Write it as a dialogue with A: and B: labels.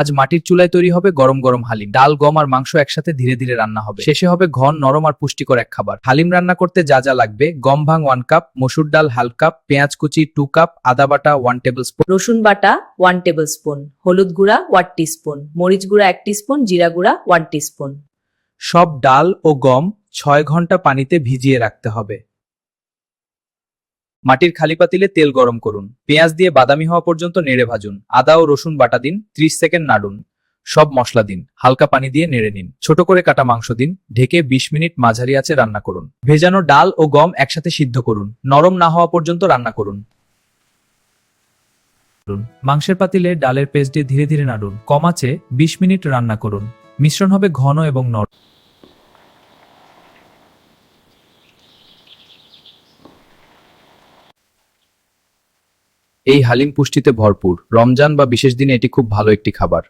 A: আজ মাটির চুলায় তৈরি হবে গরম গরম হালিম। ডাল, গম আর মাংস একসাথে ধীরে ধীরে রান্না হবে। শেষে হবে ঘন, নরম আর পুষ্টিকর এক খাবার। হালিম রান্না করতে যা যা লাগবে: গম ভাং 1 কাপ, মসুর ডাল হাফ কাপ, পেঁয়াজ কুচি 2 কাপ, আদা বাটা 1 টেবিল স্পুন,
B: রসুন বাটা 1 টেবিল স্পুন, হলুদ গুঁড়া 1 টিস্পুন, মরিচ গুঁড়া 1 টিস্পুন, জিরা গুঁড়া 1 টিস্পুন।
A: সব ডাল ও গম 6 ঘন্টা পানিতে ভিজিয়ে রাখতে হবে। মাটির খালি পাতিলে তেল গরম করুন। পেঁয়াজ দিয়ে বাদামি হওয়া পর্যন্ত নেড়ে ভাজুন। আদা ও রসুন বাটা দিন, 30 সেকেন্ড নাড়ুন। সব মশলা দিন, হালকা পানি দিয়ে নেড়ে নিন। ছোট করে কাটা মাংস দিন, ঢেকে 20 মিনিট মাঝারি আঁচে রান্না করুন। ভেজানো ডাল ও গম একসাথে সিদ্ধ করুন, নরম না হওয়া পর্যন্ত রান্না করুন। মাংসের পাতিলে ডালের পেস্ট দিয়ে ধীরে ধীরে নাড়ুন। কম আঁচে 20 মিনিট রান্না করুন। মিশ্রণ হবে ঘন এবং নরম। এই হালিম পুষ্টিতে ভরপুর। রমজান বা বিশেষ দিনে এটি খুব ভালো একটি খাবার।